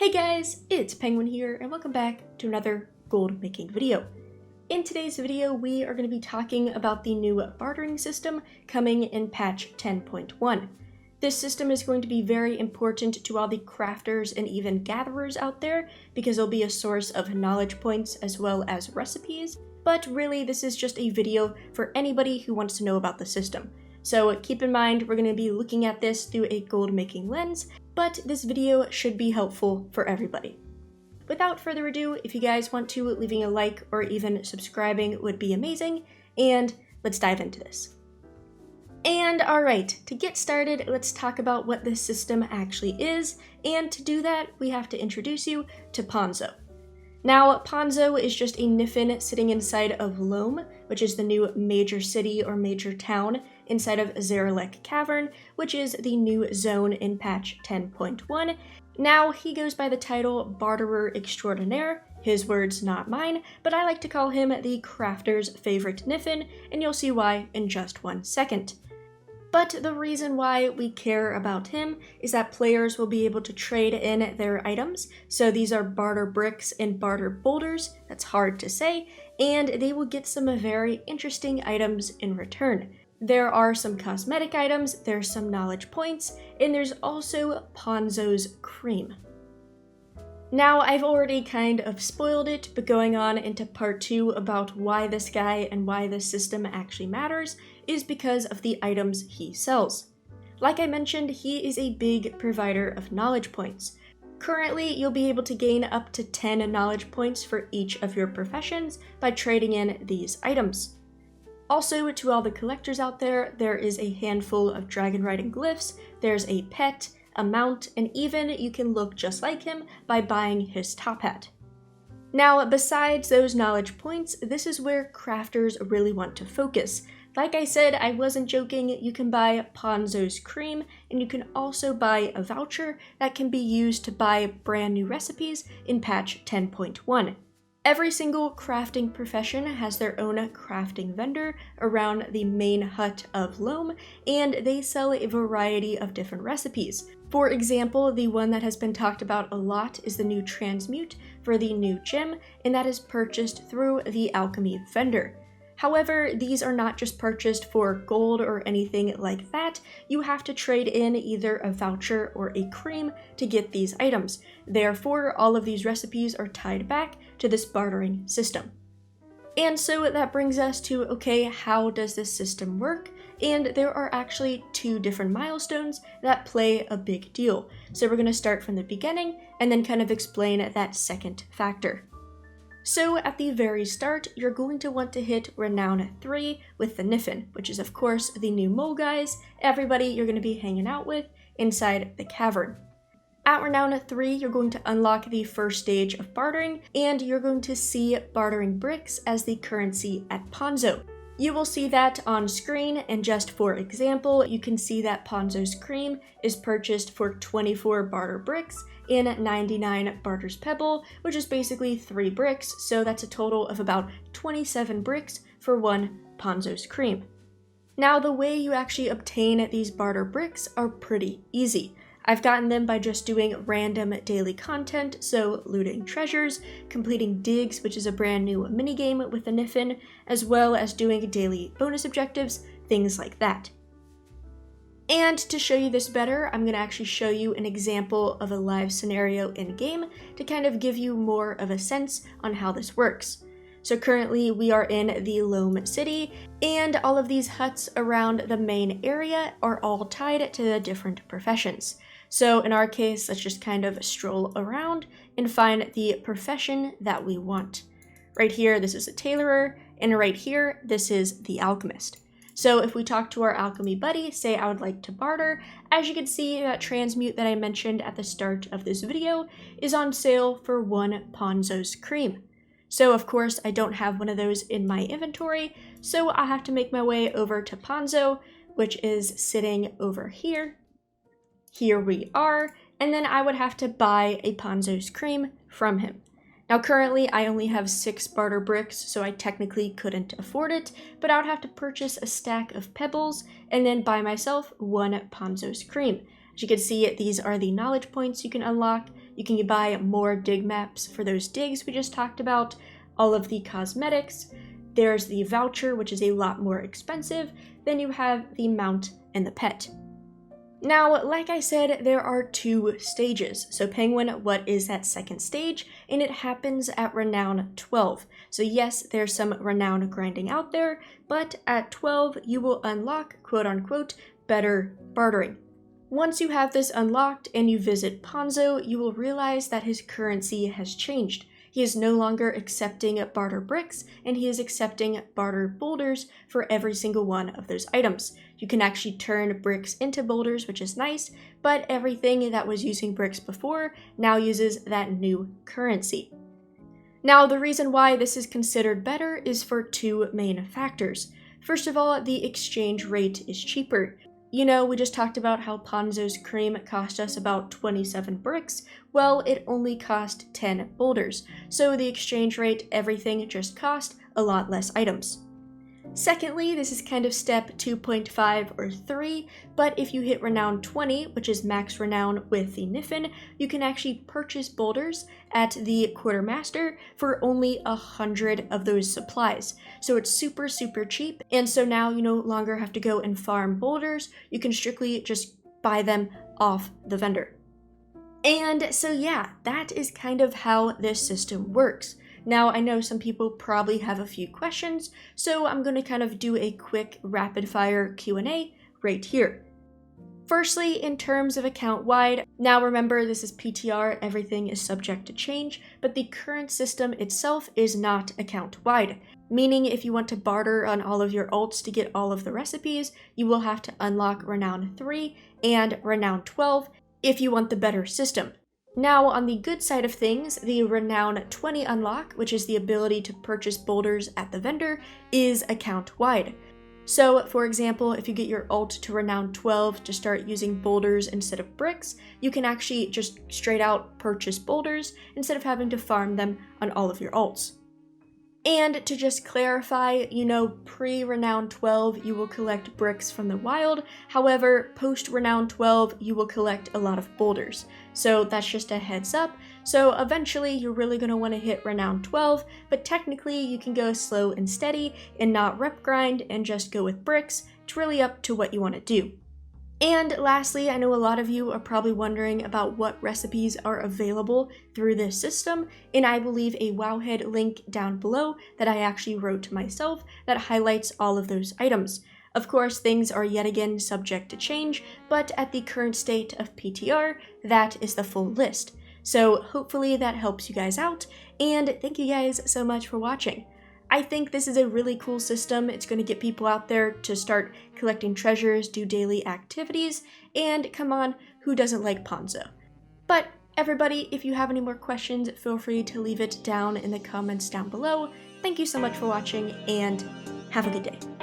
Hey guys, it's Penguin here and welcome back to another gold making video. In today's video, we are going to be talking about the new bartering system coming in patch 10.1. This system is going to be very important to all the crafters and even gatherers out there because it'll be a source of knowledge points as well as recipes, but really this is just a video for anybody who wants to know about the system. So keep in mind we're going to be looking at this through a gold making lens, but this video should be helpful for everybody. Without further ado, if you guys want to, leaving a like or even subscribing would be amazing, and let's dive into this. And alright, to get started, let's talk about what this system actually is, and to do that, we have to introduce you to Ponzo. Now, Ponzo is just a Niffen sitting inside of Loamm, which is the new major city or major town inside of Zarelek Cavern, which is the new zone in patch 10.1. Now, he goes by the title Barterer Extraordinaire, his words not mine, but I like to call him the crafter's favorite Niffen, and you'll see why in just one second. But the reason why we care about him is that players will be able to trade in their items. So these are Barter Bricks and Barter Boulders, that's hard to say, and they will get some very interesting items in return. There are some cosmetic items, there's some knowledge points, and there's also Ponzo's cream. Now, I've already kind of spoiled it, but going on into part 2 about why this guy and why this system actually matters is because of the items he sells. Like I mentioned, he is a big provider of knowledge points. Currently, you'll be able to gain up to 10 knowledge points for each of your professions by trading in these items. Also, to all the collectors out there, there is a handful of dragon riding glyphs, there's a pet, a mount, and even you can look just like him by buying his top hat. Now, besides those knowledge points, this is where crafters really want to focus. Like I said, I wasn't joking, you can buy Ponzo's cream, and you can also buy a voucher that can be used to buy brand new recipes in patch 10.1. Every single crafting profession has their own crafting vendor around the main hut of Loamm, and they sell a variety of different recipes. For example, the one that has been talked about a lot is the new transmute for the new gem, and that is purchased through the alchemy vendor. However, these are not just purchased for gold or anything like that. You have to trade in either a voucher or a cream to get these items. Therefore, all of these recipes are tied back to this bartering system. And so that brings us to, okay, how does this system work? And there are actually 2 different milestones that play a big deal. So we're going to start from the beginning and then kind of explain that second factor. So at the very start, you're going to want to hit Renown 3 with the Niffen, which is of course the new mole guys, everybody you're going to be hanging out with inside the cavern. At Renown 3, you're going to unlock the first stage of bartering, and you're going to see bartering bricks as the currency at Ponzo. You will see that on screen, and just for example, you can see that Ponzo's cream is purchased for 24 barter bricks and 99 barter's pebble, which is basically 3 bricks, so that's a total of about 27 bricks for 1 Ponzo's cream. Now, the way you actually obtain these barter bricks are pretty easy. I've gotten them by just doing random daily content, so looting treasures, completing digs, which is a brand new minigame with the Niffen, as well as doing daily bonus objectives, things like that. And to show you this better, I'm going to actually show you an example of a live scenario in-game to kind of give you more of a sense on how this works. So currently we are in the Loamm city, and all of these huts around the main area are all tied to the different professions. So in our case, let's just kind of stroll around and find the profession that we want. Right here, this is a tailorer, and right here, this is the alchemist. So if we talk to our alchemy buddy, say I would like to barter, as you can see, that transmute that I mentioned at the start of this video is on sale for 1 Ponzo's cream. So of course, I don't have one of those in my inventory, so I have to make my way over to Ponzo, which is sitting over here. Here we are, and then I would have to buy a Ponzo's cream from him. Now currently I only have 6 barter bricks, so I technically couldn't afford it, but I would have to purchase a stack of pebbles and then buy myself 1 Ponzo's cream. As you can see, these are the knowledge points you can unlock. You can buy more dig maps for those digs we just talked about, all of the cosmetics. There's the voucher, which is a lot more expensive. Then you have the mount and the pet. Now, like I said, there are 2 stages. So Penguin, what is that second stage? And it happens at Renown 12. So yes, there's some Renown grinding out there, but at 12, you will unlock, quote unquote, better bartering. Once you have this unlocked and you visit Ponzo, you will realize that his currency has changed. He is no longer accepting Barter Bricks, and he is accepting Barter Boulders for every single one of those items. You can actually turn bricks into boulders, which is nice, but everything that was using bricks before now uses that new currency. Now, the reason why this is considered better is for 2 main factors. First of all, the exchange rate is cheaper. You know, we just talked about how Ponzo's cream cost us about 27 bricks. Well, it only cost 10 boulders. So the exchange rate, everything just cost a lot less items. Secondly, this is kind of step 2.5 or 3, but if you hit Renown 20, which is max Renown with the Niffen, you can actually purchase boulders at the Quartermaster for only 100 of those supplies. So it's super, super cheap, and so now you no longer have to go and farm boulders, you can strictly just buy them off the vendor. And so yeah, that is kind of how this system works. Now, I know some people probably have a few questions, so I'm going to kind of do a quick rapid-fire Q&A right here. Firstly, in terms of account-wide, now remember this is PTR, everything is subject to change, but the current system itself is not account-wide, meaning if you want to barter on all of your alts to get all of the recipes, you will have to unlock Renown 3 and Renown 12 if you want the better system. Now, on the good side of things, the Renown 20 unlock, which is the ability to purchase boulders at the vendor, is account-wide. So, for example, if you get your alt to Renown 12 to start using boulders instead of bricks, you can actually just straight out purchase boulders instead of having to farm them on all of your alts. And to just clarify, you know, pre-Renown 12, you will collect bricks from the wild. However, post-Renown 12, you will collect a lot of boulders. So that's just a heads up. So eventually, you're really going to want to hit Renown 12, but technically, you can go slow and steady and not rep grind and just go with bricks. It's really up to what you want to do. And lastly, I know a lot of you are probably wondering about what recipes are available through this system, and I will leave a Wowhead link down below that I actually wrote myself that highlights all of those items. Of course, things are yet again subject to change, but at the current state of PTR, that is the full list. So hopefully that helps you guys out, and thank you guys so much for watching. I think this is a really cool system. It's going to get people out there to start collecting treasures, do daily activities, and come on, who doesn't like Ponzo? But everybody, if you have any more questions, feel free to leave it down in the comments down below. Thank you so much for watching, and have a good day.